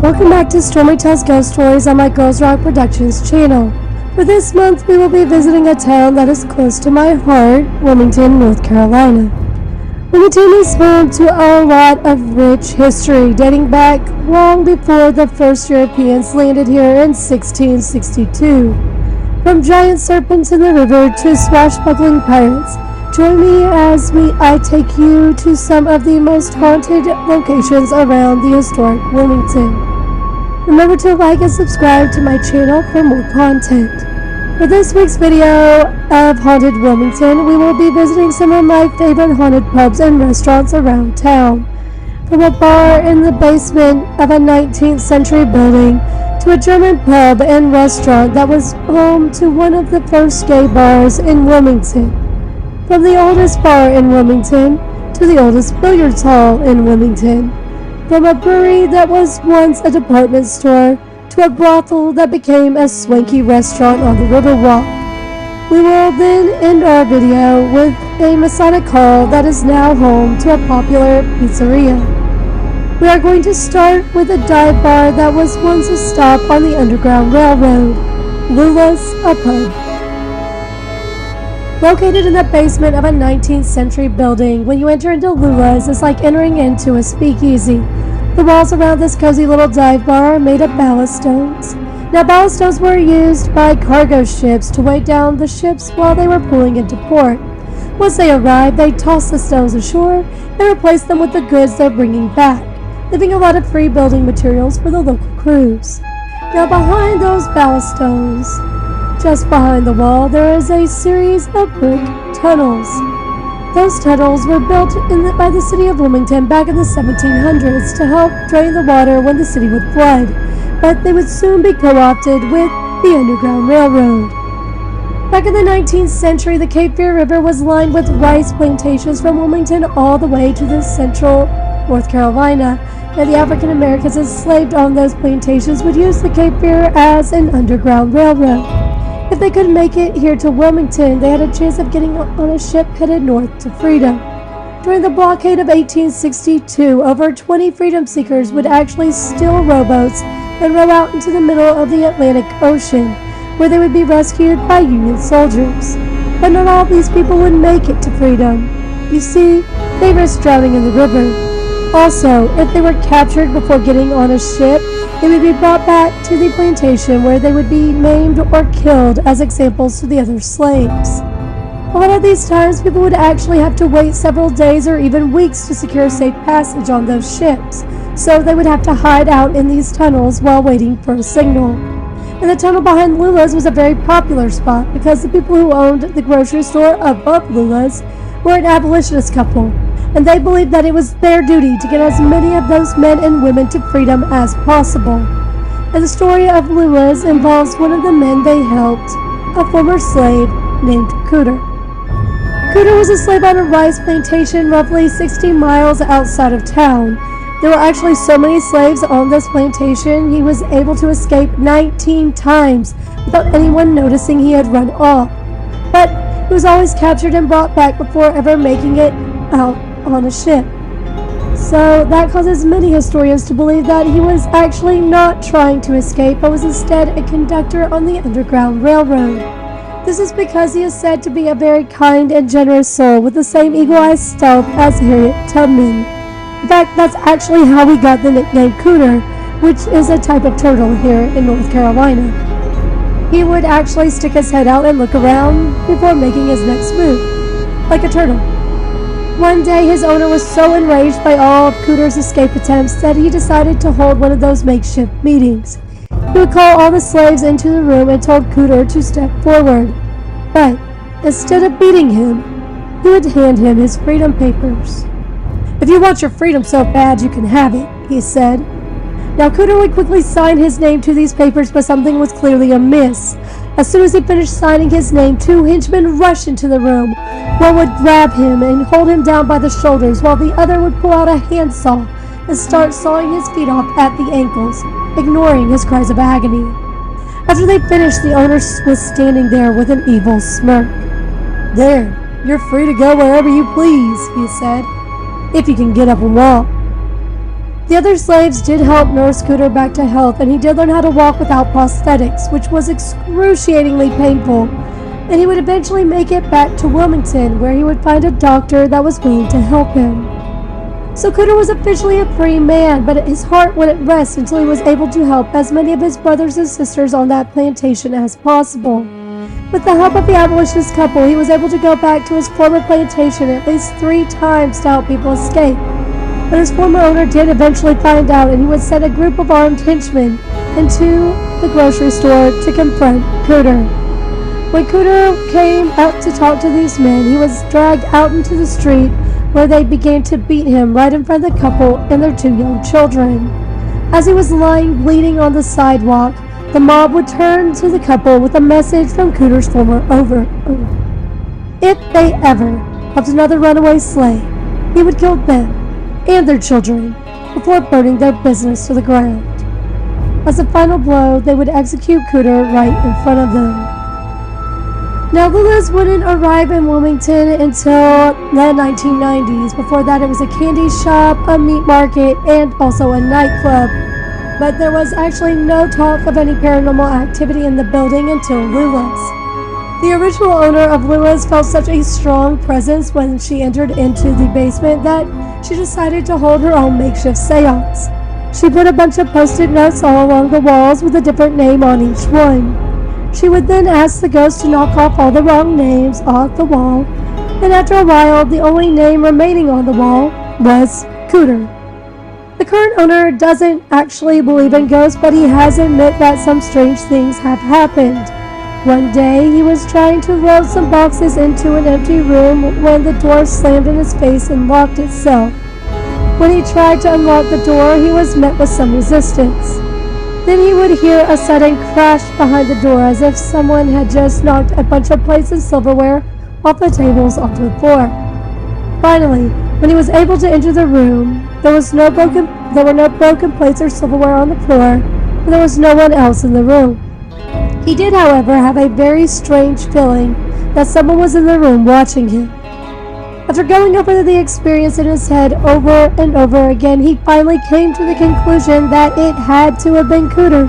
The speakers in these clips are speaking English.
Welcome back to Stormi Tells Ghost Stories on my Girls Rock Productions channel. For this month, we will be visiting a town that is close to my heart, Wilmington, North Carolina. Wilmington is home to a lot of rich history, dating back long before the first Europeans landed here in 1662. From giant serpents in the river to swashbuckling pirates, join me as I take you to some of the most haunted locations around the historic Wilmington. Remember to like and subscribe to my channel for more content. For this week's video of Haunted Wilmington, we will be visiting some of my favorite haunted pubs and restaurants around town. From a bar in the basement of a 19th century building to a German pub and restaurant that was home to one of the first gay bars in Wilmington. From the oldest bar in Wilmington to the oldest billiards hall in Wilmington. From a brewery that was once a department store to a brothel that became a swanky restaurant on the Riverwalk. We will then end our video with a Masonic hall that is now home to a popular pizzeria. We are going to start with a dive bar that was once a stop on the Underground Railroad, Lula's, a pub. Located in the basement of a 19th century building, when you enter into Lula's, it's like entering into a speakeasy. The walls around this cozy little dive bar are made of ballast stones. Now, ballast stones were used by cargo ships to weigh down the ships while they were pulling into port. Once they arrived, they tossed the stones ashore and replaced them with the goods they're bringing back, leaving a lot of free building materials for the local crews. Now, behind those ballast stones, just behind the wall, there is a series of brick tunnels. Those tunnels were built by the city of Wilmington back in the 1700s to help drain the water when the city would flood, but they would soon be co-opted with the Underground Railroad. Back in the 19th century, the Cape Fear River was lined with rice plantations from Wilmington all the way to the central North Carolina, and the African Americans enslaved on those plantations would use the Cape Fear as an underground railroad. If they could make it here to Wilmington, they had a chance of getting on a ship headed north to freedom. During the blockade of 1862, over 20 freedom seekers would actually steal rowboats and row out into the middle of the Atlantic Ocean, where they would be rescued by Union soldiers. But not all of these people would make it to freedom. You see, they risked drowning in the river. Also, if they were captured before getting on a ship, they would be brought back to the plantation where they would be maimed or killed as examples to the other slaves. A lot of these times, people would actually have to wait several days or even weeks to secure safe passage on those ships, so they would have to hide out in these tunnels while waiting for a signal. And the tunnel behind Lula's was a very popular spot because the people who owned the grocery store above Lula's were an abolitionist couple, and they believed that it was their duty to get as many of those men and women to freedom as possible. And the story of Lula's involves one of the men they helped, a former slave named Cooter. Cooter was a slave on a rice plantation roughly 60 miles outside of town. There were actually so many slaves on this plantation, he was able to escape 19 times without anyone noticing he had run off. But he was always captured and brought back before ever making it out on a ship. So that causes many historians to believe that he was actually not trying to escape, but was instead a conductor on the Underground Railroad. This is because he is said to be a very kind and generous soul with the same eagle-eyed stealth as Harriet Tubman. In fact, that's actually how we got the nickname Cooter, which is a type of turtle here in North Carolina. He would actually stick his head out and look around before making his next move, like a turtle. One day, his owner was so enraged by all of Cooter's escape attempts that he decided to hold one of those makeshift meetings. He would call all the slaves into the room and told Cooter to step forward. But instead of beating him, he would hand him his freedom papers. "If you want your freedom so bad, you can have it," he said. Now, Cooter would quickly sign his name to these papers, but something was clearly amiss. As soon as he finished signing his name, 2 henchmen rushed into the room. One would grab him and hold him down by the shoulders, while the other would pull out a handsaw and start sawing his feet off at the ankles, ignoring his cries of agony. After they finished, the owner was standing there with an evil smirk. "There, you're free to go wherever you please," he said, "if you can get up and walk." The other slaves did help nurse Cooter back to health, and he did learn how to walk without prosthetics, which was excruciatingly painful, and he would eventually make it back to Wilmington, where he would find a doctor that was willing to help him. So Cooter was officially a free man, but his heart wouldn't rest until he was able to help as many of his brothers and sisters on that plantation as possible. With the help of the abolitionist couple, he was able to go back to his former plantation at least 3 times to help people escape. But his former owner did eventually find out, and he would send a group of armed henchmen into the grocery store to confront Cooter. When Cooter came out to talk to these men, he was dragged out into the street where they began to beat him right in front of the couple and their 2 young children. As he was lying bleeding on the sidewalk, the mob would turn to the couple with a message from Cooter's former owner. If they ever helped another runaway slave, he would kill them and their children before burning their business to the ground. As a final blow, they would execute Cooter right in front of them. Now, Lula's wouldn't arrive in Wilmington until the 1990s. Before that, it was a candy shop, a meat market, and also a nightclub. But there was actually no talk of any paranormal activity in the building until Lula's. The original owner of Lula's felt such a strong presence when she entered into the basement that she decided to hold her own makeshift seance. She put a bunch of post-it notes all along the walls with a different name on each one. She would then ask the ghost to knock off all the wrong names off the wall, and after a while, the only name remaining on the wall was Cooter. The current owner doesn't actually believe in ghosts, but he has admitted that some strange things have happened. One day, he was trying to load some boxes into an empty room when the door slammed in his face and locked itself. When he tried to unlock the door, he was met with some resistance. Then he would hear a sudden crash behind the door as if someone had just knocked a bunch of plates and silverware off the tables onto the floor. Finally, when he was able to enter the room, there were no broken plates or silverware on the floor, and there was no one else in the room. He did, however, have a very strange feeling that someone was in the room watching him. After going over the experience in his head over and over again, he finally came to the conclusion that it had to have been Cooter.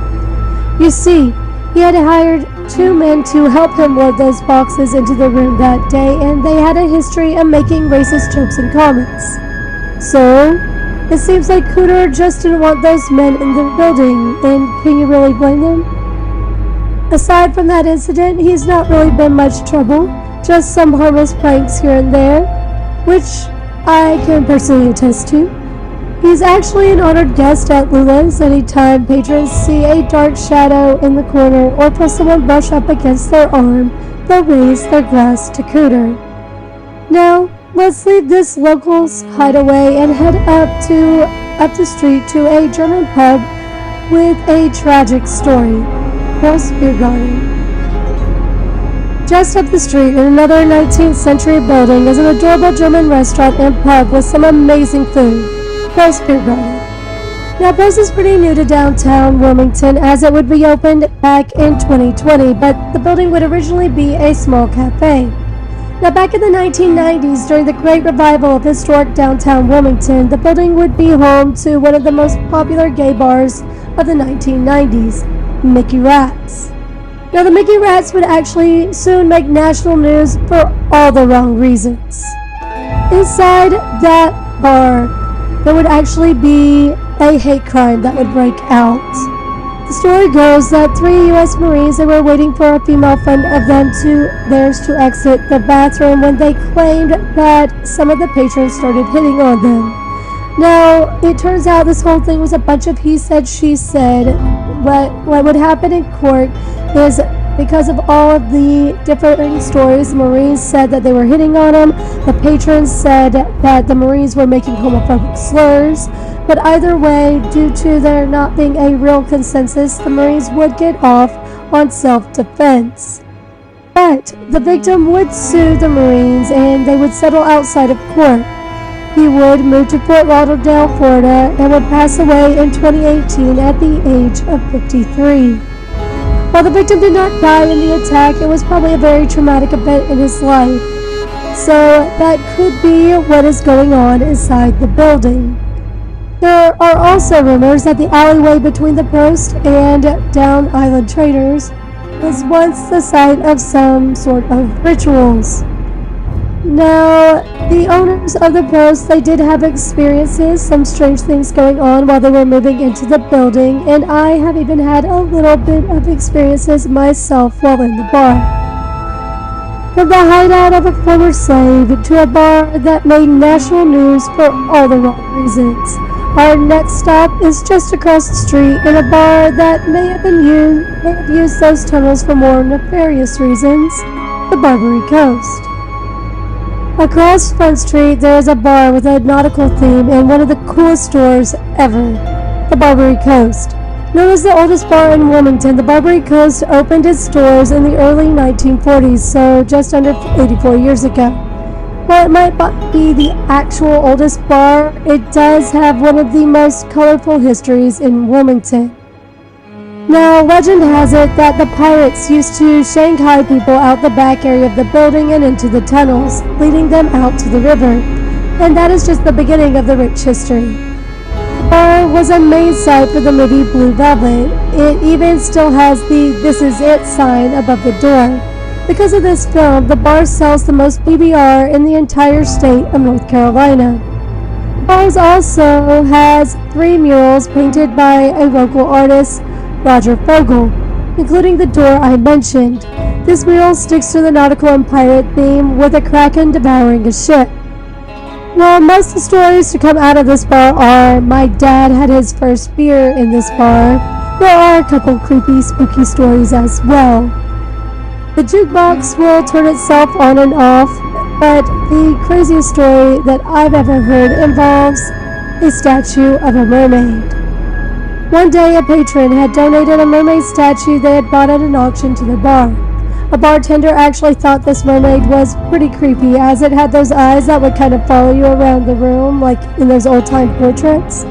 You see, he had hired 2 men to help him load those boxes into the room that day, and they had a history of making racist jokes and comments. So, it seems like Cooter just didn't want those men in the building, and can you really blame them? Aside from that incident, he's not really been much trouble, just some harmless pranks here and there, which I can personally attest to. He's actually an honored guest at Lula's. Anytime patrons see a dark shadow in the corner or feel someone brush up against their arm, they'll raise their glass to Cooter. Now, let's leave this locals hideaway and head up the street to a German pub with a tragic story. Cross Beer Garden. Just up the street in another 19th century building is an adorable German restaurant and pub with some amazing food. Cross Beer Garden. Now, Bros is pretty new to downtown Wilmington as it would be opened back in 2020, but the building would originally be a small cafe. Now, back in the 1990s, during the great revival of historic downtown Wilmington, the building would be home to one of the most popular gay bars of the 1990s, Mickey Rats. Now, the Mickey Rats would actually soon make national news for all the wrong reasons. Inside that bar, there would actually be a hate crime that would break out. The story goes that 3 U.S. Marines, they were waiting for a female friend of theirs to exit the bathroom when they claimed that some of the patrons started hitting on them. Now, it turns out this whole thing was a bunch of he said, she said. What would happen in court is because of all of the different stories, the Marines said that they were hitting on them. The patrons said that the Marines were making homophobic slurs. But either way, due to there not being a real consensus, the Marines would get off on self-defense. But the victim would sue the Marines and they would settle outside of court. He would move to Fort Lauderdale, Florida, and would pass away in 2018 at the age of 53. While the victim did not die in the attack, it was probably a very traumatic event in his life. So that could be what is going on inside the building. There are also rumors that the alleyway between the post and Down Island Traders was once the site of some sort of rituals. Now, the owners of the post, they did have experiences, some strange things going on while they were moving into the building, and I have even had a little bit of experiences myself while in the bar. From the hideout of a former slave to a bar that made national news for all the wrong reasons, our next stop is just across the street in a bar that may have used those tunnels for more nefarious reasons, the Barbary Coast. Across Front Street, there is a bar with a nautical theme and one of the coolest stores ever, the Barbary Coast. Known as the oldest bar in Wilmington, the Barbary Coast opened its doors in the early 1940s, so just under 84 years ago. While it might not be the actual oldest bar, it does have one of the most colorful histories in Wilmington. Now, legend has it that the pirates used to Shanghai people out the back area of the building and into the tunnels, leading them out to the river. And that is just the beginning of the rich history. The bar was a main site for the movie Blue Velvet. It even still has the "This Is It" sign above the door. Because of this film, the bar sells the most PBR in the entire state of North Carolina. The bar also has 3 murals painted by a local artist, Roger Fogel, including the door I mentioned. This mural sticks to the nautical and pirate theme with a kraken devouring a ship. Well, most of the stories to come out of this bar are, my dad had his first beer in this bar. There are a couple creepy, spooky stories as well. The jukebox will turn itself on and off, but the craziest story that I've ever heard involves a statue of a mermaid. One day, a patron had donated a mermaid statue they had bought at an auction to the bar. A bartender actually thought this mermaid was pretty creepy, as it had those eyes that would kind of follow you around the room, like in those old-time portraits.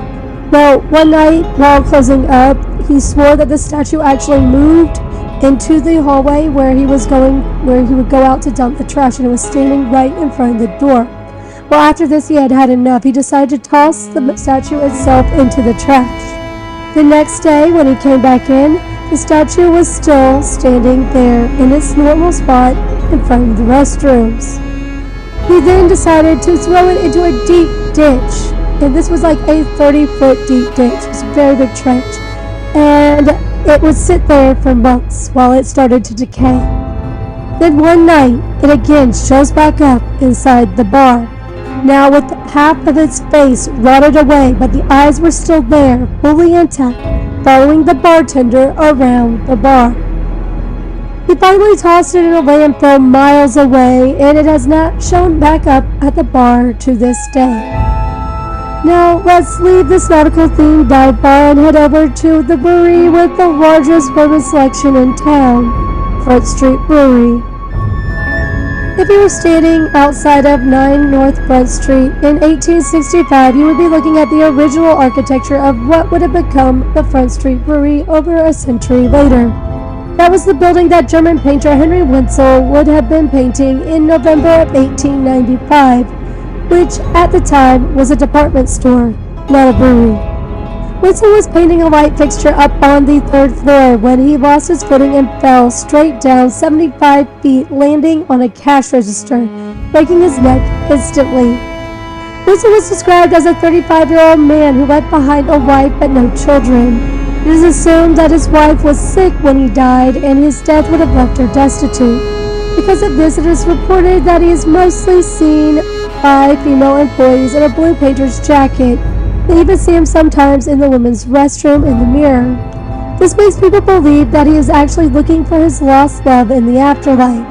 Well, one night, while closing up, he swore that the statue actually moved into the hallway where he would go out to dump the trash, and it was standing right in front of the door. Well, after this, he had had enough. He decided to toss the statue itself into the trash. The next day, when he came back in, the statue was still standing there in its normal spot in front of the restrooms. He then decided to throw it into a deep ditch, and this was like a 30-foot deep ditch. It was a very big trench, and it would sit there for months while it started to decay. Then one night, it again shows back up inside the bar. Now with half of its face rotted away, but the eyes were still there, fully intact, following the bartender around the bar. He finally tossed it in a landfill miles away, and it has not shown back up at the bar to this day. Now let's leave this nautical-themed dive bar and head over to the brewery with the largest bourbon selection in town, Front Street Brewery. If you were standing outside of 9 North Front Street in 1865, you would be looking at the original architecture of what would have become the Front Street Brewery over a century later. That was the building that German painter Henry Wenzel would have been painting in November of 1895, which at the time was a department store, not a brewery. Wenzel was painting a light fixture up on the 3rd floor when he lost his footing and fell straight down 75 feet, landing on a cash register, breaking his neck instantly. Wenzel was described as a 35-year-old man who left behind a wife but no children. It is assumed that his wife was sick when he died, and his death would have left her destitute. Because of this, it is reported that he is mostly seen by female employees in a blue painter's jacket. They even see him sometimes in the women's restroom in the mirror. This makes people believe that he is actually looking for his lost love in the afterlife.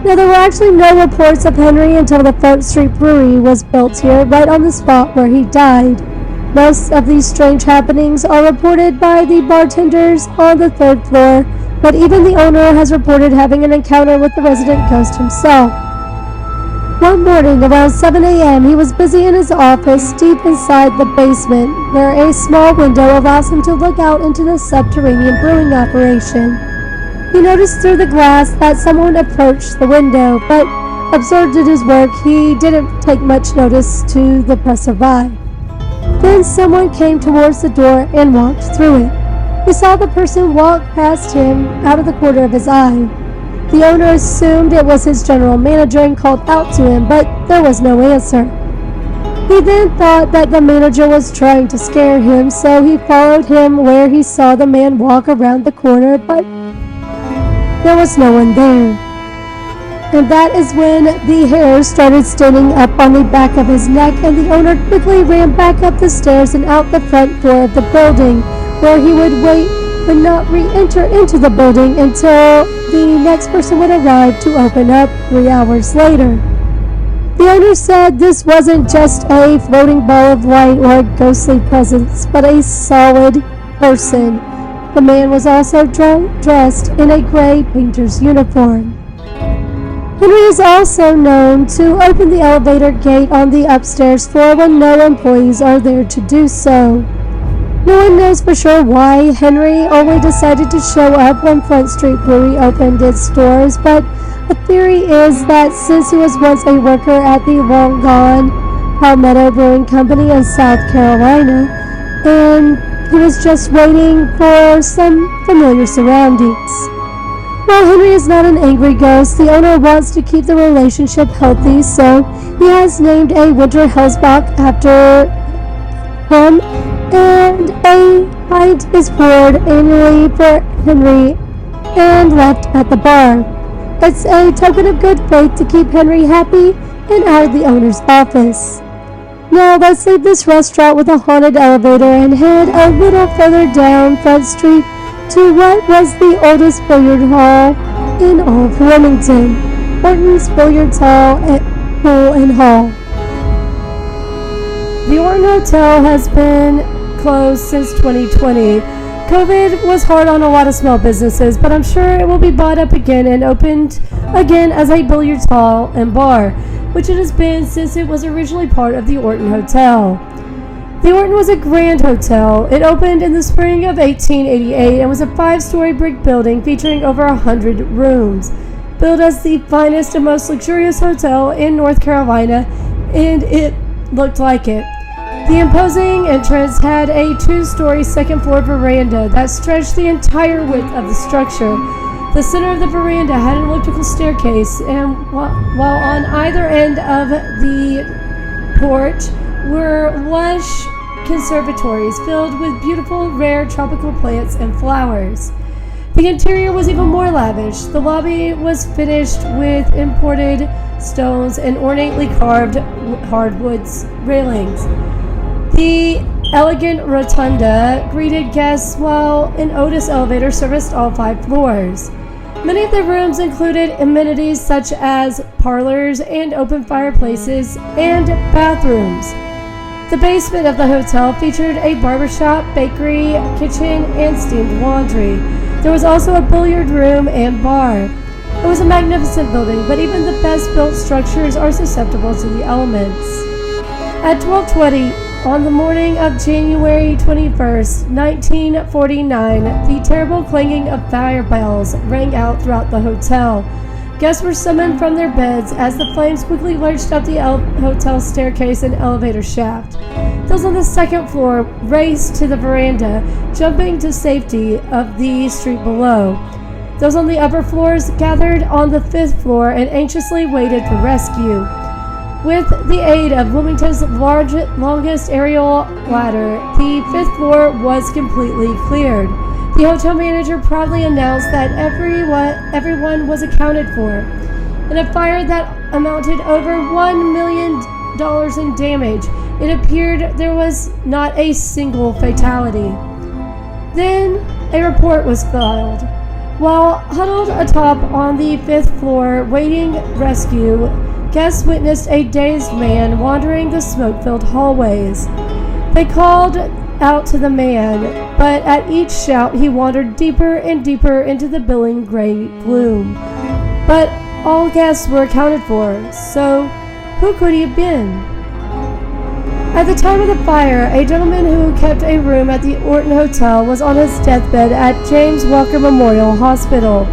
Now, there were actually no reports of Henry until the Front Street Brewery was built here, right on the spot where he died. Most of these strange happenings are reported by the bartenders on the 3rd floor, but even the owner has reported having an encounter with the resident ghost himself. One morning around 7 a.m., he was busy in his office deep inside the basement, where a small window allows him to look out into the subterranean brewing operation. He noticed through the glass that someone approached the window, but absorbed in his work, he didn't take much notice to the passerby. Then someone came towards the door and walked through it. He saw the person walk past him out of the corner of his eye. The owner assumed it was his general manager and called out to him, but there was no answer. He then thought that the manager was trying to scare him, so he followed him where he saw the man walk around the corner, but there was no one there. And that is when the hair started standing up on the back of his neck, and the owner quickly ran back up the stairs and out the front door of the building, where he would wait but not re-enter into the building until the next person would arrive to open up 3 hours later. The owner said this wasn't just a floating ball of light or a ghostly presence, but a solid person. The man was also dressed in a gray painter's uniform. Henry is also known to open the elevator gate on the upstairs floor when no employees are there to do so. No one knows for sure why Henry only decided to show up when Front Street Brewery opened its doors, but a theory is that since he was once a worker at the long gone Palmetto Brewing Company in South Carolina, and he was just waiting for some familiar surroundings. While Henry is not an angry ghost, the owner wants to keep the relationship healthy, so he has named a winter hellsbach after him, and a pint is poured annually for Henry and left at the bar. It's a token of good faith to keep Henry happy and out of the owner's office. Now let's leave this restaurant with a haunted elevator and head a little further down Front Street to what was the oldest billiard hall in all of Wilmington, Orton's Billiards Hall, Pool and Hall. The Orton Hotel has been closed since 2020. COVID was hard on a lot of small businesses, but I'm sure it will be bought up again and opened again as a billiards hall and bar, which it has been since it was originally part of the Orton Hotel. The Orton was a grand hotel. It opened in the spring of 1888 and was a 5-story brick building featuring over 100 rooms. Billed as the finest and most luxurious hotel in North Carolina, and it looked like it. The imposing entrance had a 2-story second-floor veranda that stretched the entire width of the structure. The center of the veranda had an elliptical staircase, and while on either end of the porch were lush conservatories filled with beautiful, rare tropical plants and flowers. The interior was even more lavish. The lobby was finished with imported stones and ornately carved hardwood railings. The elegant rotunda greeted guests while an Otis elevator serviced all 5 floors. Many of the rooms included amenities such as parlors and open fireplaces and bathrooms. The basement of the hotel featured a barbershop, bakery, kitchen, and steamed laundry. There was also a billiard room and bar. It was a magnificent building, but even the best-built structures are susceptible to the elements. At 12:20, on the morning of January 21st, 1949, the terrible clanging of fire bells rang out throughout the hotel. Guests were summoned from their beds as the flames quickly lurched up the hotel staircase and elevator shaft. Those on the second floor raced to the veranda, jumping to safety of the street below. Those on the upper floors gathered on the 5th floor and anxiously waited for rescue. With the aid of Wilmington's longest aerial ladder, the 5th floor was completely cleared. The hotel manager proudly announced that everyone was accounted for. In a fire that amounted over $1 million in damage, it appeared there was not a single fatality. Then a report was filed. While huddled atop on the 5th floor waiting rescue, guests witnessed a dazed man wandering the smoke-filled hallways. They called out to the man, but at each shout he wandered deeper and deeper into the billing gray gloom. But all guests were accounted for, so who could he have been? At the time of the fire, a gentleman who kept a room at the Orton Hotel was on his deathbed at James Walker Memorial Hospital.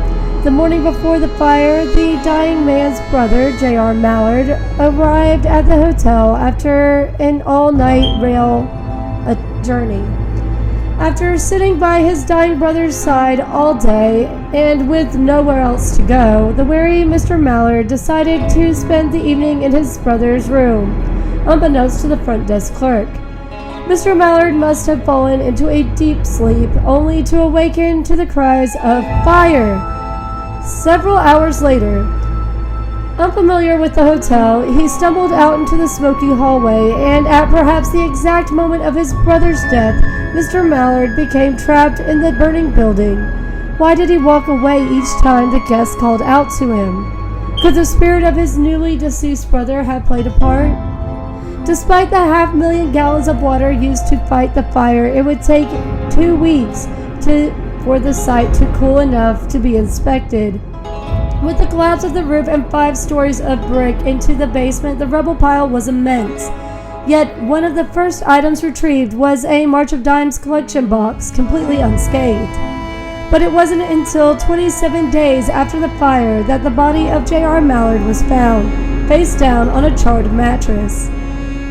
The morning before the fire, the dying man's brother, J.R. Mallard, arrived at the hotel after an all-night rail journey. After sitting by his dying brother's side all day and with nowhere else to go, the wary Mr. Mallard decided to spend the evening in his brother's room, unbeknownst to the front desk clerk. Mr. Mallard must have fallen into a deep sleep, only to awaken to the cries of fire. Several hours later, unfamiliar with the hotel, he stumbled out into the smoky hallway, and at perhaps the exact moment of his brother's death, Mr. Mallard became trapped in the burning building. Why did he walk away each time the guest called out to him? Could the spirit of his newly deceased brother have played a part? Despite the 500,000 gallons of water used to fight the fire, it would take 2 weeks for the site to cool enough to be inspected. With the collapse of the roof and 5 stories of brick into the basement, the rubble pile was immense. Yet one of the first items retrieved was a March of Dimes collection box, completely unscathed. But it wasn't until 27 days after the fire that the body of J.R. Mallard was found, face down on a charred mattress.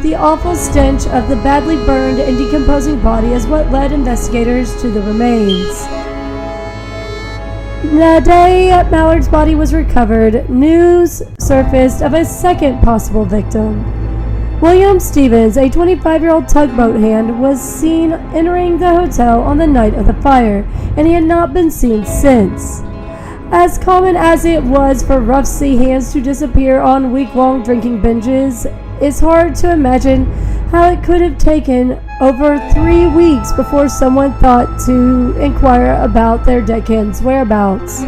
The awful stench of the badly burned and decomposing body is what led investigators to the remains. The day Mallard's body was recovered, news surfaced of a second possible victim. William Stevens, a 25-year-old tugboat hand, was seen entering the hotel on the night of the fire, and he had not been seen since. As common as it was for rough sea hands to disappear on week-long drinking binges, it's hard to imagine how it could have taken over 3 weeks before someone thought to inquire about their deckhand's whereabouts.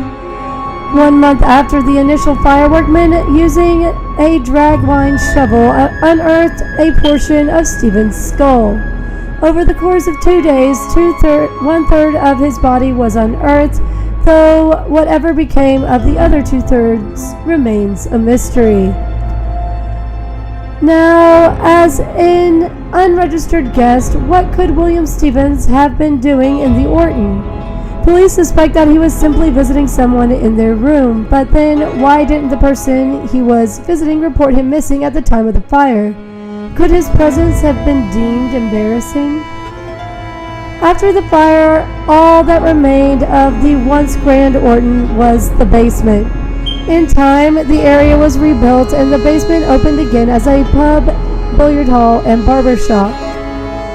1 month after the initial fire, workmen using a dragline shovel unearthed a portion of Stevens' skull. Over the course of 2 days, 1/3 of his body was unearthed, though whatever became of the other 2/3 remains a mystery. Now, as an unregistered guest, what could William Stevens have been doing in the Orton? Police suspect that he was simply visiting someone in their room, but then why didn't the person he was visiting report him missing at the time of the fire? Could his presence have been deemed embarrassing? After the fire, all that remained of the once grand Orton was the basement. In time, the area was rebuilt and the basement opened again as a pub, billiard hall, and barber shop.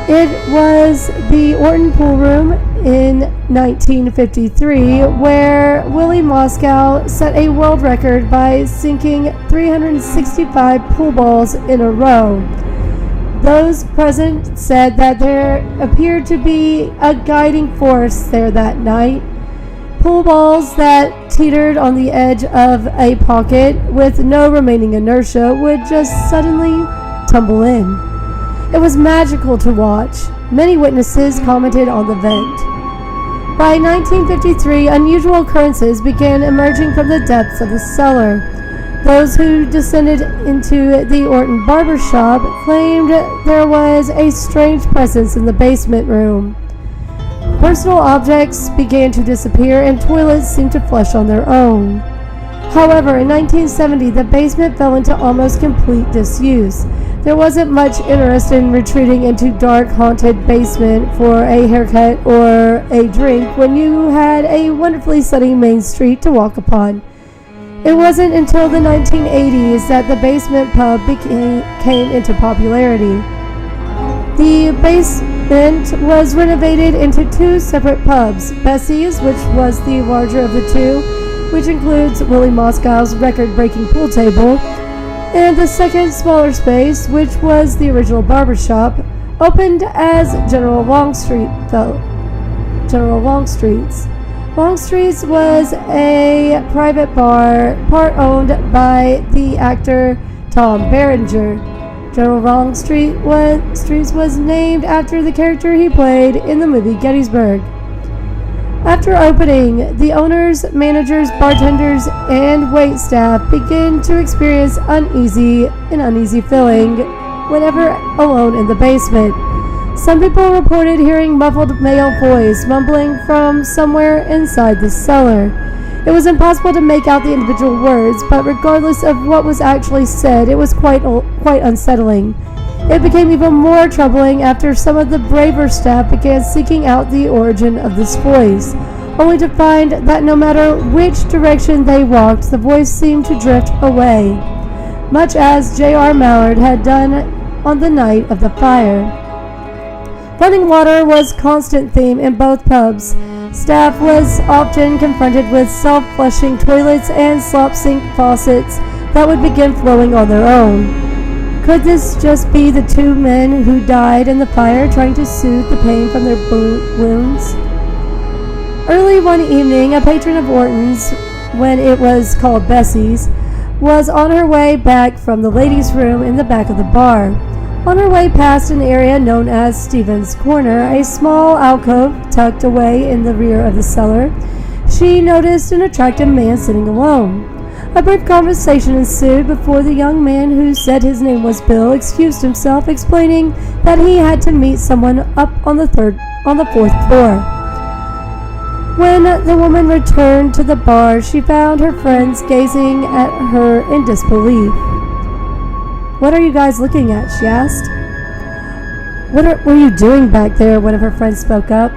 It was the Orton Pool Room in 1953 where Willie Moscow set a world record by sinking 365 pool balls in a row. Those present said that there appeared to be a guiding force there that night. Pool balls that teetered on the edge of a pocket with no remaining inertia would just suddenly tumble in. It was magical to watch. Many witnesses commented on the event. By 1953, unusual occurrences began emerging from the depths of the cellar. Those who descended into the Orton barber shop claimed there was a strange presence in the basement room. Personal objects began to disappear and toilets seemed to flush on their own. However, in 1970, the basement fell into almost complete disuse. There wasn't much interest in retreating into dark, haunted basement for a haircut or a drink when you had a wonderfully sunny main street to walk upon. It wasn't until the 1980s that the basement pub came into popularity. The basement was renovated into 2 separate pubs, Bessie's, which was the larger of the 2, which includes Willie Moscow's record-breaking pool table, and the second smaller space, which was the original barbershop, opened as General Longstreet's. Longstreet's was a private bar, part owned by the actor Tom Berenger. General Longstreet was named after the character he played in the movie Gettysburg. After opening, the owners, managers, bartenders, and waitstaff began to experience an uneasy feeling whenever alone in the basement. Some people reported hearing muffled male voice mumbling from somewhere inside the cellar. It was impossible to make out the individual words, but regardless of what was actually said, it was quite unsettling. It became even more troubling after some of the braver staff began seeking out the origin of this voice, only to find that no matter which direction they walked, the voice seemed to drift away, much as J.R. Mallard had done on the night of the fire. Running water was a constant theme in both pubs. Staff was often confronted with self-flushing toilets and slop sink faucets that would begin flowing on their own. Could this just be the two men who died in the fire trying to soothe the pain from their wounds? Early one evening, a patron of Orton's, when it was called Bessie's, was on her way back from the ladies' room in the back of the bar. On her way past an area known as Stephen's Corner, a small alcove tucked away in the rear of the cellar, she noticed an attractive man sitting alone. A brief conversation ensued before the young man, who said his name was Bill, excused himself, explaining that he had to meet someone up on the fourth floor. When the woman returned to the bar, she found her friends gazing at her in disbelief. "What are you guys looking at?" she asked. What were you doing back there?" one of her friends spoke up.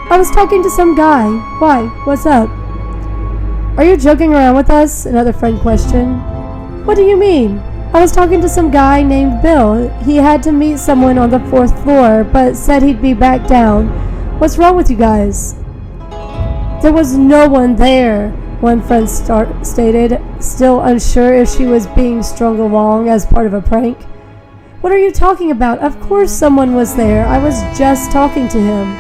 "I was talking to some guy." "Why? What's up?" "Are you joking around with us?" another friend questioned. "What do you mean?" "I was talking to some guy named Bill. He had to meet someone on the fourth floor, but said he'd be back down. What's wrong with you guys?" "There was no one there," one friend stated, still unsure if she was being strung along as part of a prank. "What are you talking about? Of course someone was there. I was just talking to him."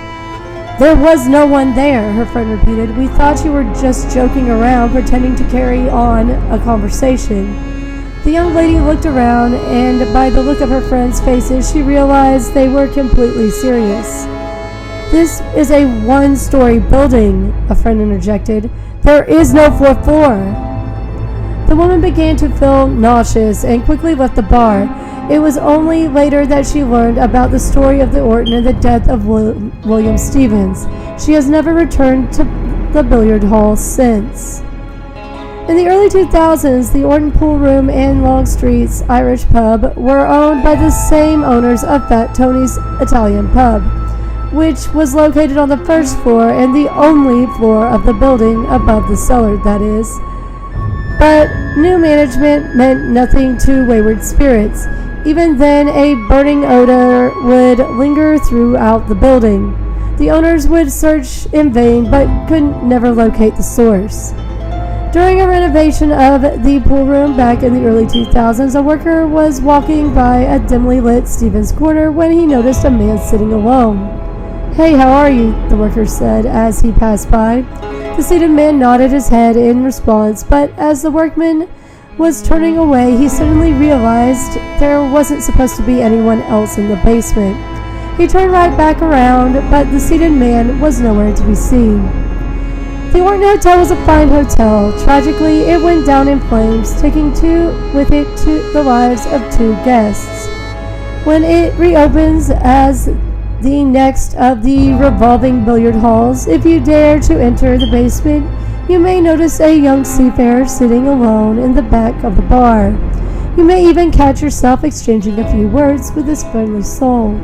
"There was no one there," her friend repeated. "We thought you were just joking around, pretending to carry on a conversation." The young lady looked around, and by the look of her friends' faces, she realized they were completely serious. "This is a one-story building," a friend interjected. "There is no fourth floor." The woman began to feel nauseous and quickly left the bar. It was only later that she learned about the story of the Orton and the death of William Stevens. She has never returned to the billiard hall since. In the early 2000s, the Orton Pool Room and Longstreet's Irish Pub were owned by the same owners of Fat Tony's Italian Pub, which was located on the first floor and the only floor of the building above the cellar, that is. But new management meant nothing to wayward spirits. Even then, a burning odor would linger throughout the building. The owners would search in vain, but could never locate the source. During a renovation of the pool room back in the early 2000s, a worker was walking by a dimly lit Stephen's Corner when he noticed a man sitting alone. "Hey, how are you?" the worker said as he passed by. The seated man nodded his head in response, but as the workman was turning away, he suddenly realized there wasn't supposed to be anyone else in the basement. He turned right back around, but the seated man was nowhere to be seen. The Orton Hotel was a fine hotel. Tragically, it went down in flames, taking with it the lives of 2 guests. When it reopens as the next of the revolving billiard halls, if you dare to enter the basement, you may notice a young seafarer sitting alone in the back of the bar. You may even catch yourself exchanging a few words with this friendly soul.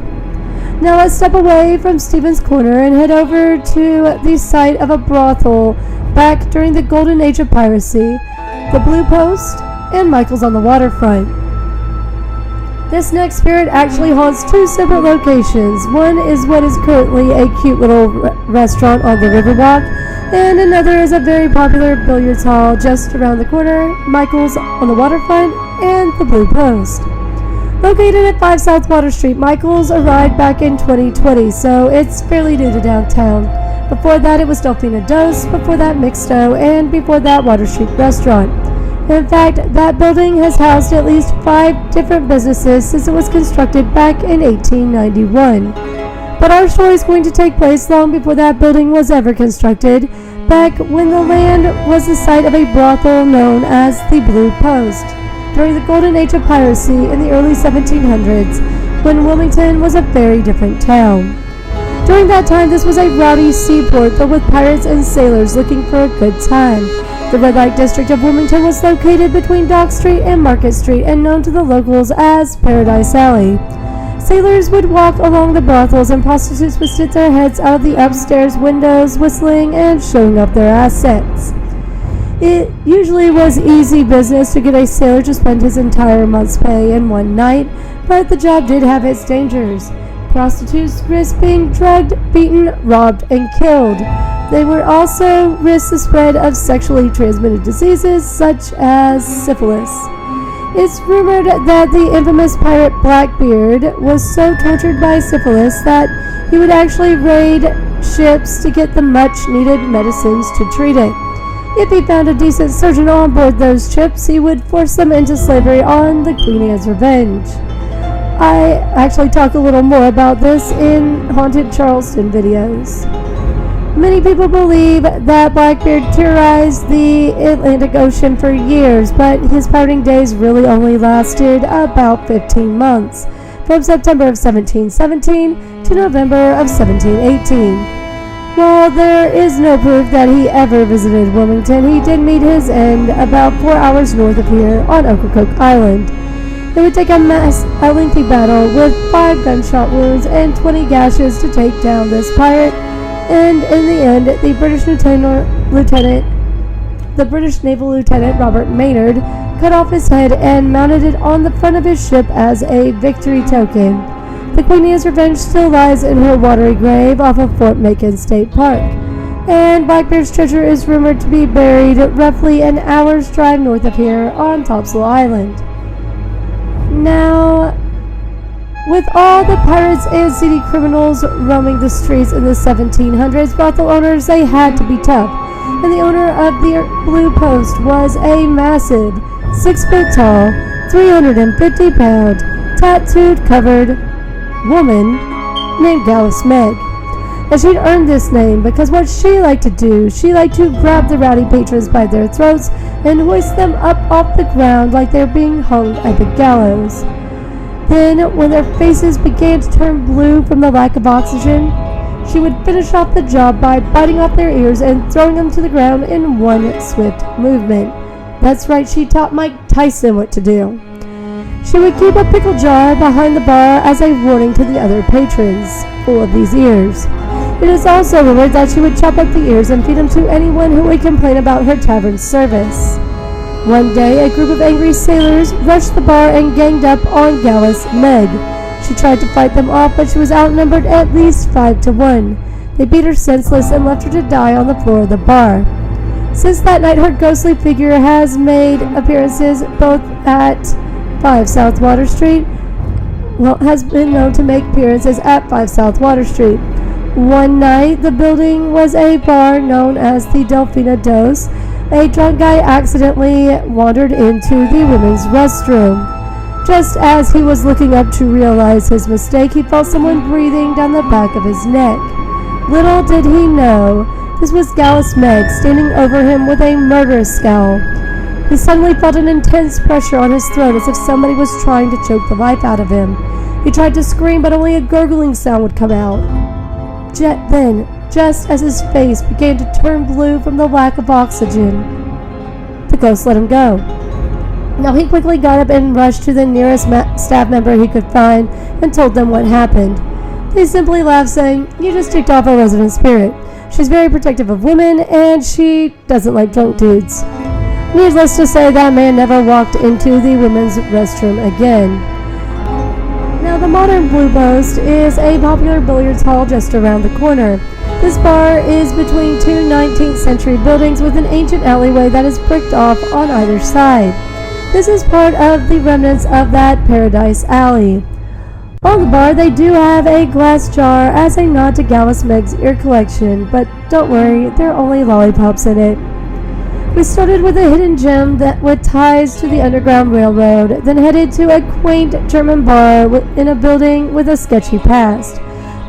Now let's step away from Stephen's Corner and head over to the site of a brothel back during the golden age of piracy, the Blue Post and Michael's on the Waterfront. This next spirit actually haunts 2 separate locations. One is what is currently a cute little restaurant on the Riverwalk, and another is a very popular billiards hall just around the corner, Michael's on the Waterfront and the Blue Post. Located at 5 South Water Street, Michael's arrived back in 2020, so it's fairly new to downtown. Before that, it was Delfina Dos, before that Mixto, and before that Water Street Restaurant. In fact, that building has housed at least 5 different businesses since it was constructed back in 1891. But our story is going to take place long before that building was ever constructed, back when the land was the site of a brothel known as the Blue Post, during the golden age of piracy in the early 1700s, when Wilmington was a very different town. During that time, this was a rowdy seaport filled with pirates and sailors looking for a good time. The red light district of Wilmington was located between Dock Street and Market Street and known to the locals as Paradise Alley. Sailors would walk along the brothels and prostitutes would stick their heads out of the upstairs windows, whistling and showing off their assets. It usually was easy business to get a sailor to spend his entire month's pay in one night, but the job did have its dangers. Prostitutes risked being drugged, beaten, robbed, and killed. They would also risk the spread of sexually transmitted diseases such as syphilis. It's rumored that the infamous pirate Blackbeard was so tortured by syphilis that he would actually raid ships to get the much-needed medicines to treat it. If he found a decent surgeon on board those ships, he would force them into slavery on the Queen Anne's Revenge. I actually talk a little more about this in Haunted Charleston videos. Many people believe that Blackbeard terrorized the Atlantic Ocean for years, but his pirating days really only lasted about 15 months, from September of 1717 to November of 1718. While there is no proof that he ever visited Wilmington, he did meet his end about 4 hours north of here on Ocracoke Island. It would take a lengthy battle with 5 gunshot wounds and 20 gashes to take down this pirate, and in the end, the British Naval Lieutenant Robert Maynard cut off his head and mounted it on the front of his ship as a victory token. The Queen Anne's Revenge still lies in her watery grave off of Fort Macon State Park, and Blackbeard's treasure is rumored to be buried roughly an hour's drive north of here on Topsail Island. Now, with all the pirates and seedy criminals roaming the streets in the 1700s, brothel owners, they had to be tough, and the owner of the Blue Post was a massive, 6-foot tall, 350-pound, tattooed covered woman named Gallus Meg. And she'd earned this name because what she liked to do, she liked to grab the rowdy patrons by their throats and hoist them up off the ground like they were being hung at the gallows. Then, when their faces began to turn blue from the lack of oxygen, she would finish off the job by biting off their ears and throwing them to the ground in one swift movement. That's right, she taught Mike Tyson what to do. She would keep a pickle jar behind the bar as a warning to the other patrons, full of these ears. It is also rumored that she would chop up the ears and feed them to anyone who would complain about her tavern service. One day, a group of angry sailors rushed the bar and ganged up on Gallus Meg. She tried to fight them off, but she was outnumbered at least 5-1. They beat her senseless and left her to die on the floor of the bar. Since that night, her ghostly figure has made appearances both at 5 South Water Street, has been known to make appearances at 5 South Water Street. One night, the building was a bar known as the Delphina Dos. A drunk guy accidentally wandered into the women's restroom. Just as he was looking up to realize his mistake, he felt someone breathing down the back of his neck. Little did he know, this was Gallus Meg standing over him with a murderous scowl. He suddenly felt an intense pressure on his throat as if somebody was trying to choke the life out of him. He tried to scream, but only a gurgling sound would come out. Then, just as his face began to turn blue from the lack of oxygen, the ghost let him go. Now he quickly got up and rushed to the nearest staff member he could find and told them what happened. They simply laughed, saying, "You just ticked off our resident spirit. She's very protective of women, and she doesn't like drunk dudes." Needless to say, that man never walked into the women's restroom again. Now, the modern Blue Post is a popular billiards hall just around the corner. This bar is between 2 19th century buildings with an ancient alleyway that is bricked off on either side. This is part of the remnants of that Paradise Alley. On the bar, they do have a glass jar as a nod to Gallus Meg's ear collection, but don't worry, there are only lollipops in it. We started with a hidden gem that with ties to the Underground Railroad, then headed to a quaint German bar in a building with a sketchy past.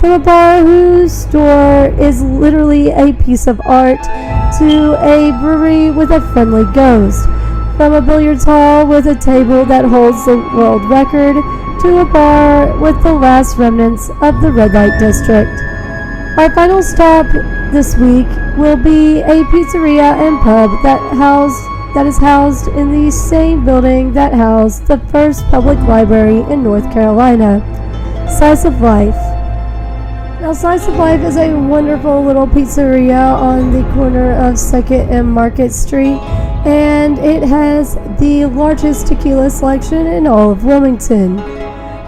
From a bar whose door is literally a piece of art to a brewery with a friendly ghost. From a billiards hall with a table that holds the world record to a bar with the last remnants of the red light district. Our final stop this week will be a pizzeria and pub that is housed in the same building that housed the first public library in North Carolina, Slice of Life. Now, Slice of Life is a wonderful little pizzeria on the corner of 2nd and Market Street, and it has the largest tequila selection in all of Wilmington.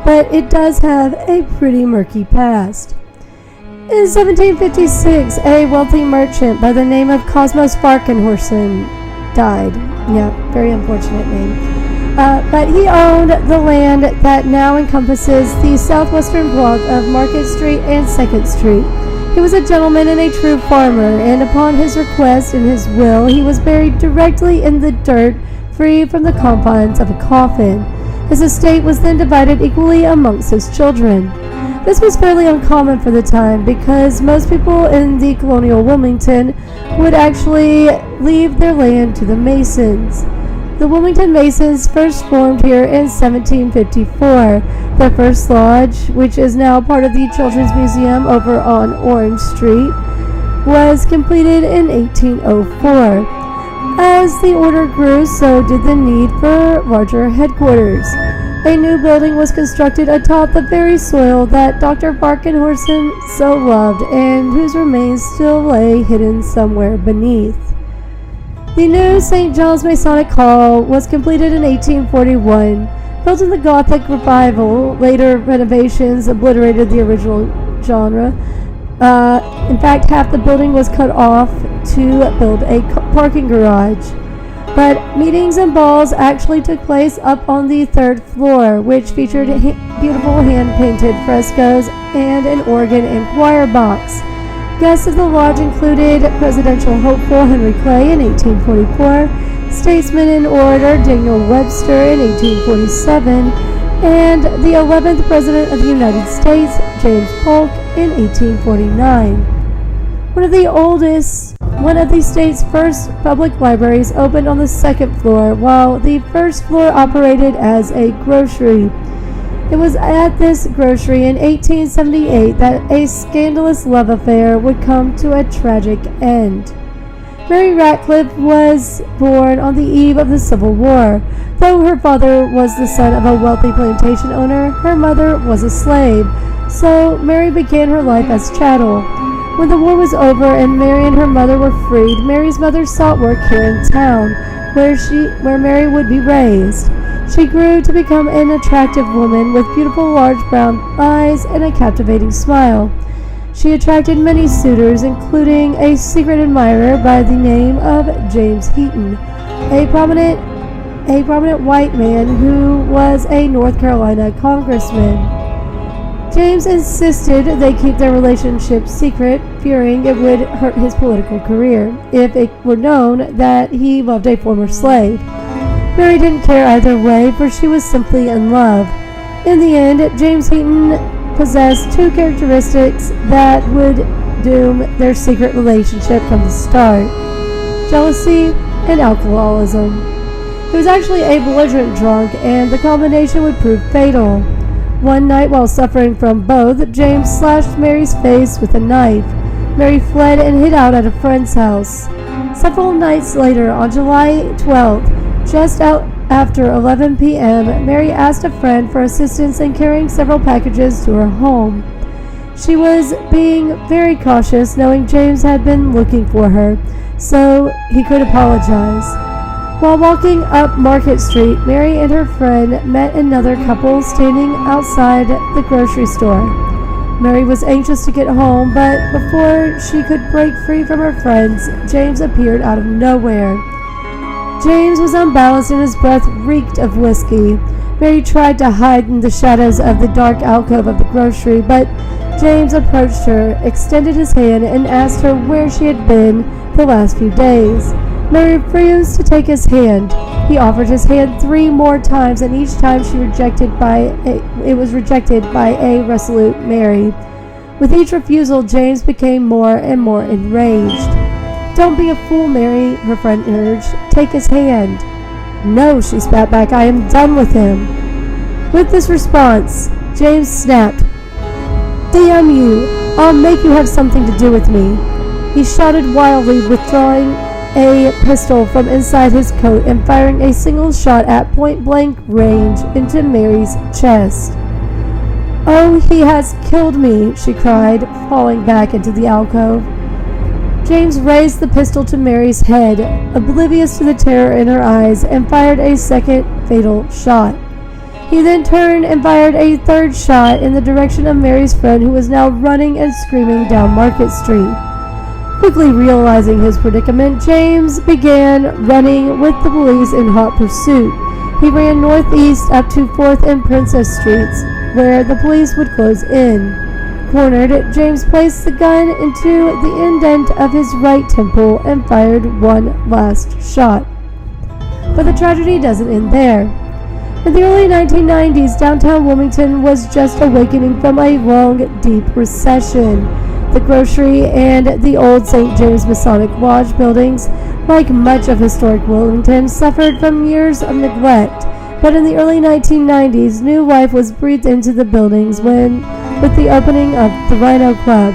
But it does have a pretty murky past. In 1756, a wealthy merchant by the name of Cosmos Farkenhorsen died. Yeah, very unfortunate name. But he owned the land that now encompasses the southwestern block of Market Street and 2nd Street. He was a gentleman and a true farmer, and upon his request in his will, he was buried directly in the dirt, free from the confines of a coffin. His estate was then divided equally amongst his children. This was fairly uncommon for the time because most people in the colonial Wilmington would actually leave their land to the Masons. The Wilmington Masons first formed here in 1754. Their first lodge, which is now part of the Children's Museum over on Orange Street, was completed in 1804. As the order grew, so did the need for larger headquarters. A new building was constructed atop the very soil that Dr. Farkenhorsen so loved and whose remains still lay hidden somewhere beneath. The new St. John's Masonic Hall was completed in 1841. Built in the Gothic Revival, later renovations obliterated the original genre. In fact, half the building was cut off to build a parking garage. But meetings and balls actually took place up on the 3rd floor, which featured beautiful hand-painted frescoes and an organ and choir box. Guests of the lodge included presidential hopeful Henry Clay in 1844, statesman and orator Daniel Webster in 1847, and the 11th President of the United States, James Polk, in 1849. One of the state's first public libraries opened on the 2nd floor, while the 1st floor operated as a grocery. It was at this grocery in 1878 that a scandalous love affair would come to a tragic end. Mary Ratcliffe was born on the eve of the Civil War. Though her father was the son of a wealthy plantation owner, her mother was a slave, so Mary began her life as chattel. When the war was over and Mary and her mother were freed, Mary's mother sought work here in town, where Mary would be raised. She grew to become an attractive woman with beautiful large brown eyes and a captivating smile. She attracted many suitors, including a secret admirer by the name of James Heaton, a prominent white man who was a North Carolina congressman. James insisted they keep their relationship secret, fearing it would hurt his political career if it were known that he loved a former slave. Mary didn't care either way, for she was simply in love. In the end, James Heaton possessed two characteristics that would doom their secret relationship from the start: jealousy and alcoholism. He was actually a belligerent drunk, and the combination would prove fatal. One night, while suffering from both, James slashed Mary's face with a knife. Mary fled and hid out at a friend's house. Several nights later, on July 12th, just out after 11 p.m., Mary asked a friend for assistance in carrying several packages to her home. She was being very cautious, knowing James had been looking for her, so he could apologize. While walking up Market Street, Mary and her friend met another couple standing outside the grocery store. Mary was anxious to get home, but before she could break free from her friends, James appeared out of nowhere. James was unbalanced and his breath reeked of whiskey. Mary tried to hide in the shadows of the dark alcove of the grocery, but James approached her, extended his hand, and asked her where she had been the last few days. Mary refused to take his hand. He offered his hand 3 more times, and each time it was rejected by a resolute Mary. With each refusal, James became more and more enraged. "Don't be a fool, Mary," her friend urged. "Take his hand." "No," she spat back. "I am done with him." With this response, James snapped, "Damn you! I'll make you have something to do with me." He shouted wildly, withdrawing a pistol from inside his coat and firing a single shot at point-blank range into Mary's chest. "Oh, he has killed me," she cried, falling back into the alcove. James raised the pistol to Mary's head, oblivious to the terror in her eyes, and fired a second fatal shot. He then turned and fired a third shot in the direction of Mary's friend, who was now running and screaming down Market Street. Quickly realizing his predicament, James began running with the police in hot pursuit. He ran northeast up to 4th and Princess Streets, where the police would close in. Cornered, James placed the gun into the indent of his right temple and fired one last shot. But the tragedy doesn't end there. In the early 1990s, downtown Wilmington was just awakening from a long, deep recession. The grocery and the old St. James Masonic Lodge buildings, like much of historic Wilmington, suffered from years of neglect. But in the early 1990s, new life was breathed into the buildings with the opening of the Rhino Club.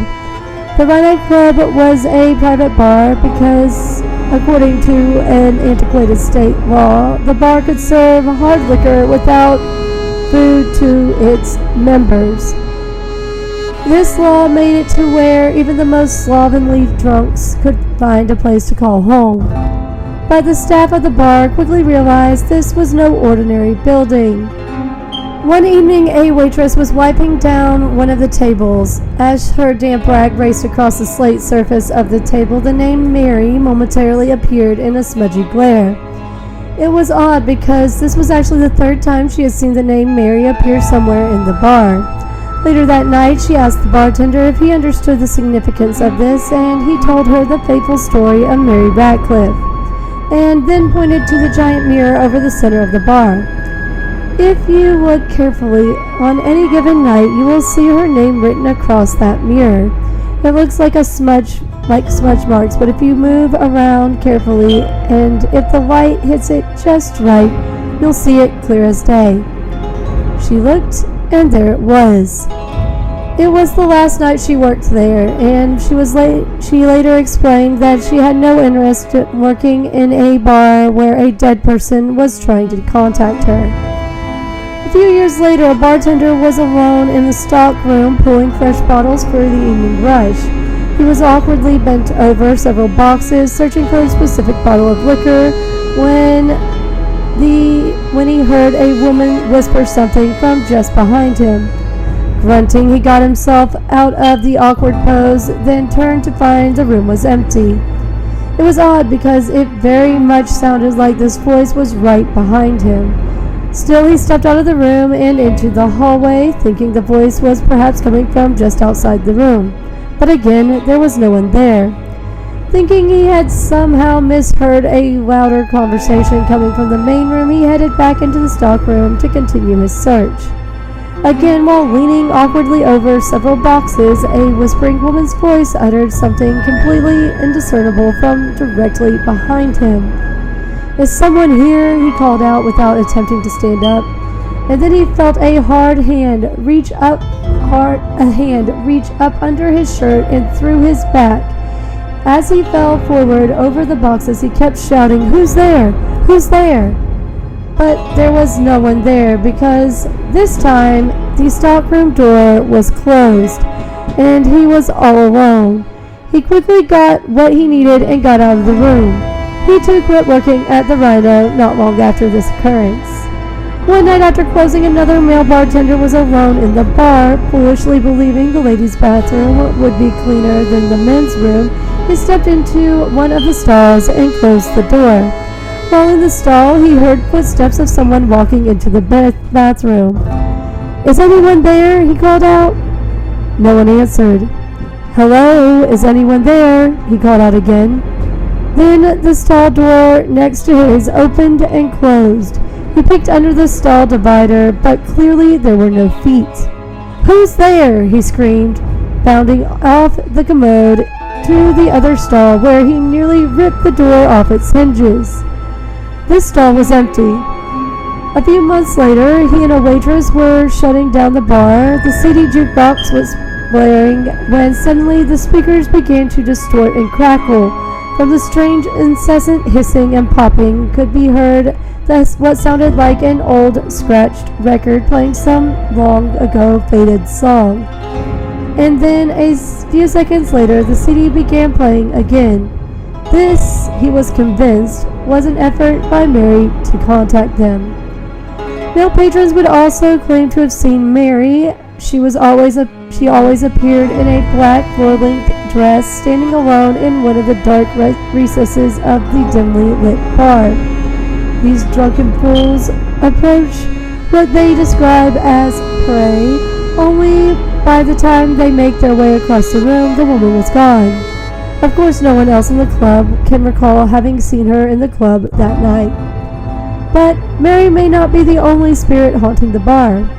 The Rhino Club was a private bar because, according to an antiquated state law, the bar could serve hard liquor without food to its members. This law made it to where even the most slovenly drunks could find a place to call home. But the staff of the bar quickly realized this was no ordinary building. One evening, a waitress was wiping down one of the tables. As her damp rag raced across the slate surface of the table, the name Mary momentarily appeared in a smudgy glare. It was odd because this was actually the third time she had seen the name Mary appear somewhere in the bar. Later that night, she asked the bartender if he understood the significance of this, and he told her the fateful story of Mary Ratcliffe, and then pointed to the giant mirror over the center of the bar. If you look carefully, on any given night, you will see her name written across that mirror. It looks like smudge marks, but if you move around carefully, and if the light hits it just right, you'll see it clear as day. She looked, and there it was. It was the last night she worked there, and she later explained that she had no interest in working in a bar where a dead person was trying to contact her. A few years later, a bartender was alone in the stock room pulling fresh bottles for the evening rush. He was awkwardly bent over several boxes, searching for a specific bottle of liquor, when he heard a woman whisper something from just behind him. Grunting, he got himself out of the awkward pose, then turned to find the room was empty. It was odd because it very much sounded like this voice was right behind him. Still, he stepped out of the room and into the hallway, thinking the voice was perhaps coming from just outside the room. But again, there was no one there. Thinking he had somehow misheard a louder conversation coming from the main room, he headed back into the stock room to continue his search. Again, while leaning awkwardly over several boxes, a whispering woman's voice uttered something completely indiscernible from directly behind him. "Is someone here?" he called out without attempting to stand up. And then he felt a hand reach up under his shirt and through his back. As he fell forward over the boxes, he kept shouting, "Who's there? Who's there?" But there was no one there, because this time the stockroom door was closed and he was all alone. He quickly got what he needed and got out of the room. He too quit working at the Rhino not long after this occurrence. One night after closing, another male bartender was alone in the bar, foolishly believing the ladies' bathroom would be cleaner than the men's room. He stepped into one of the stalls and closed the door. While in the stall, he heard footsteps of someone walking into the bathroom. "Is anyone there?" he called out. No one answered. "Hello, is anyone there?" he called out again. Then the stall door next to his opened and closed. He peeked under the stall divider, but clearly there were no feet. "Who's there?" he screamed, bounding off the commode to the other stall, where he nearly ripped the door off its hinges. This stall was empty. A few months later, he and a waitress were shutting down the bar. The CD jukebox was blaring when suddenly the speakers began to distort and crackle. From the strange, incessant hissing and popping could be heard what sounded like an old, scratched record playing some long ago faded song. And then, a few seconds later, the CD began playing again. This, he was convinced, was an effort by Mary to contact them. Male patrons would also claim to have seen Mary. She always appeared in a black floor-length dress, standing alone in one of the dark recesses of the dimly lit bar. These drunken fools approach what they describe as prey, only by the time they make their way across the room, the woman was gone. Of course, no one else in the club can recall having seen her in the club that night. But Mary may not be the only spirit haunting the bar.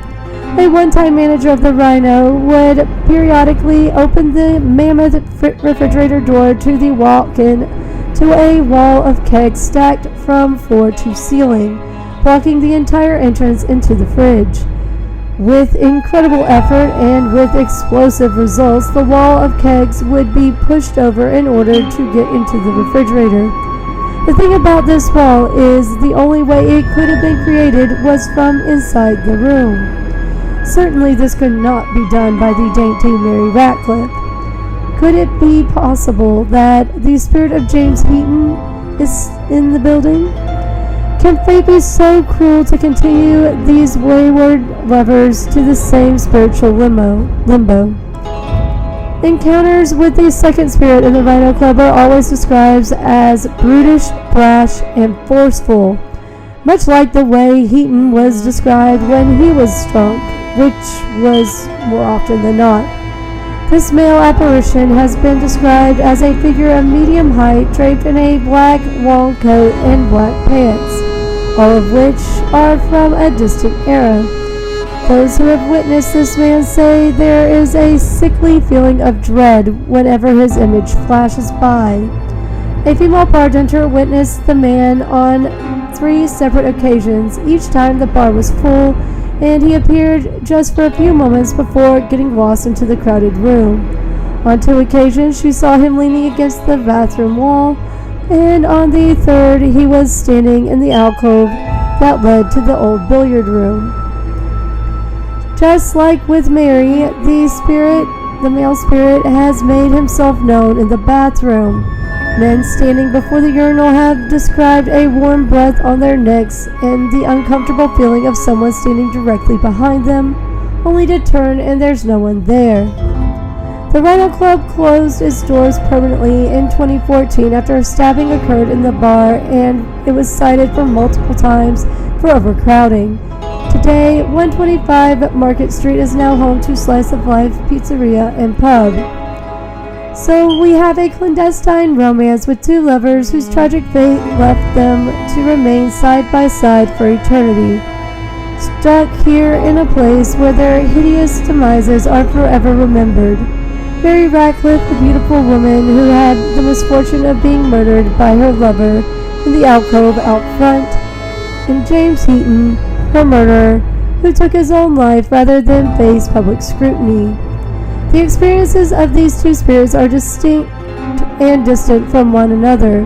A one-time manager of the Rhino would periodically open the mammoth refrigerator door to the walk-in to a wall of kegs stacked from floor to ceiling, blocking the entire entrance into the fridge. With incredible effort and with explosive results, the wall of kegs would be pushed over in order to get into the refrigerator. The thing about this wall is the only way it could have been created was from inside the room. Certainly this could not be done by the dainty Mary Ratcliffe. Could it be possible that the spirit of James Heaton is in the building? Can fate be so cruel to continue these wayward lovers to the same spiritual limbo? Encounters with the second spirit in the Rhino Club are always described as brutish, brash, and forceful, much like the way Heaton was described when he was drunk, which was more often than not. This male apparition has been described as a figure of medium height draped in a black long coat and black pants, all of which are from a distant era. Those who have witnessed this man say there is a sickly feeling of dread whenever his image flashes by. A female bartender witnessed the man on 3 separate occasions. Each time the bar was full, and he appeared just for a few moments before getting lost into the crowded room. On 2 occasions, she saw him leaning against the bathroom wall, and on the 3rd, he was standing in the alcove that led to the old billiard room. Just like with Mary, the male spirit has made himself known in the bathroom. Men standing before the urinal have described a warm breath on their necks and the uncomfortable feeling of someone standing directly behind them, only to turn and there's no one there. The Rhino Club closed its doors permanently in 2014 after a stabbing occurred in the bar, and it was cited for multiple times for overcrowding. Today, 125 Market Street is now home to Slice of Life Pizzeria and Pub. So we have a clandestine romance with 2 lovers whose tragic fate left them to remain side by side for eternity, stuck here in a place where their hideous demises are forever remembered. Mary Ratcliffe, the beautiful woman who had the misfortune of being murdered by her lover in the alcove out front, and James Heaton, her murderer, who took his own life rather than face public scrutiny. The experiences of these 2 spirits are distinct and distant from one another.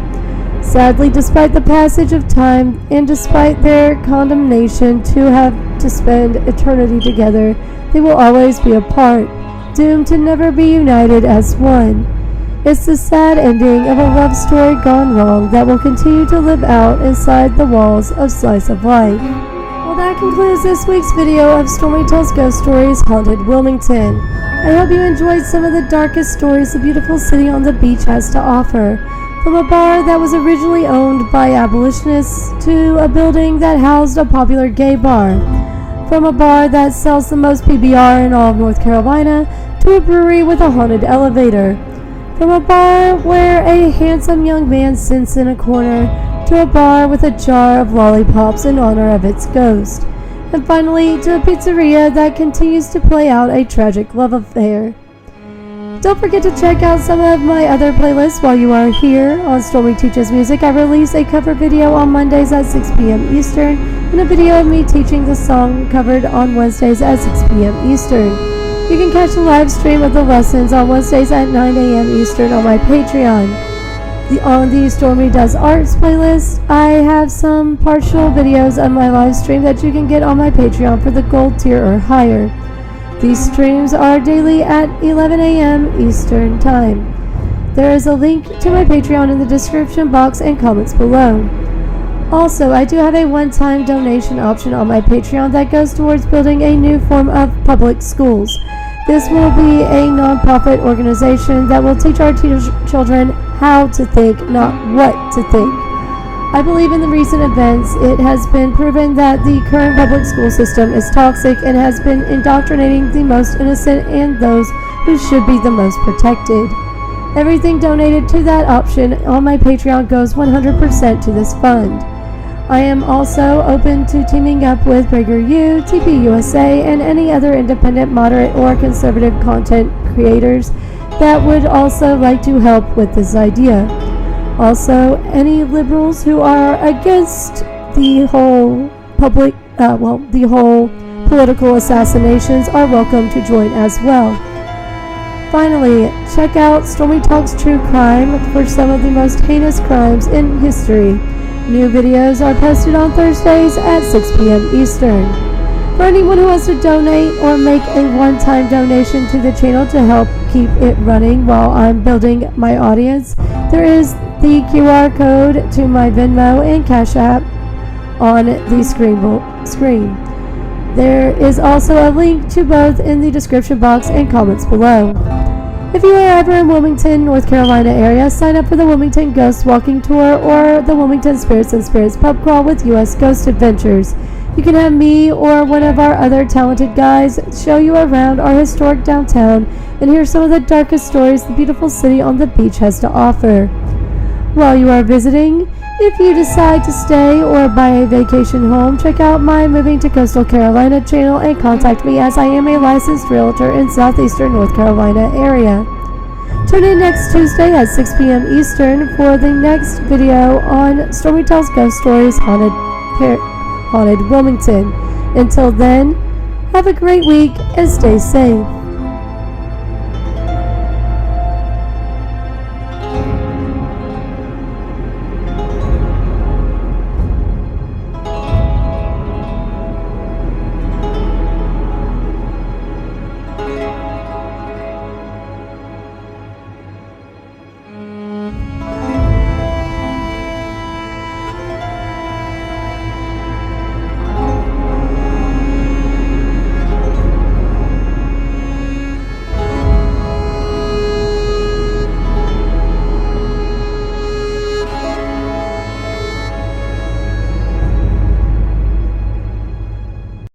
Sadly, despite the passage of time and despite their condemnation to have to spend eternity together, they will always be apart, doomed to never be united as one. It's the sad ending of a love story gone wrong that will continue to live out inside the walls of Slice of Life. Well, that concludes this week's video of Stormi Tells Ghost Stories Haunted Wilmington. I hope you enjoyed some of the darkest stories the beautiful city on the beach has to offer. From a bar that was originally owned by abolitionists to a building that housed a popular gay bar. From a bar that sells the most PBR in all of North Carolina to a brewery with a haunted elevator. From a bar where a handsome young man sits in a corner to a bar with a jar of lollipops in honor of its ghost. And finally, to a pizzeria that continues to play out a tragic love affair. Don't forget to check out some of my other playlists while you are here on Stormi Teaches Music. I release a cover video on Mondays at 6 p.m. Eastern and a video of me teaching the song covered on Wednesdays at 6 p.m. Eastern. You can catch a live stream of the lessons on Wednesdays at 9 a.m. Eastern on my Patreon. On the Stormi Does Arts playlist, I have some partial videos of my live stream that you can get on my Patreon for the gold tier or higher. These streams are daily at 11 a.m. Eastern Time. There is a link to my Patreon in the description box and comments below. Also, I do have a one-time donation option on my Patreon that goes towards building a new form of public schools. This will be a non-profit organization that will teach our children how to think, not what to think. I believe in the recent events, it has been proven that the current public school system is toxic and has been indoctrinating the most innocent and those who should be the most protected. Everything donated to that option on my Patreon goes 100% to this fund. I am also open to teaming up with PragerU, TPUSA, and any other independent, moderate, or conservative content creators that would also like to help with this idea. Also, any liberals who are against the whole political assassinations are welcome to join as well. Finally, check out Stormi Talks True Crime for some of the most heinous crimes in history. New videos are posted on Thursdays at 6 p.m. Eastern. For anyone who wants to donate or make a one-time donation to the channel to help keep it running while I'm building my audience, there is the QR code to my Venmo and Cash App on the screen. There is also a link to both in the description box and comments below. If you are ever in Wilmington, North Carolina area, sign up for the Wilmington Ghosts Walking Tour or the Wilmington Sprits and Spirits Pub Crawl with U.S. Ghost Adventures. You can have me or one of our other talented guys show you around our historic downtown and hear some of the darkest stories the beautiful city on the beach has to offer. While you are visiting, if you decide to stay or buy a vacation home, check out my Moving to Coastal Carolina channel and contact me as I am a licensed realtor in southeastern North Carolina area. Tune in next Tuesday at 6 p.m. Eastern for the next video on Stormi Tells Ghost Stories Haunted Wilmington. Until then, have a great week and stay safe.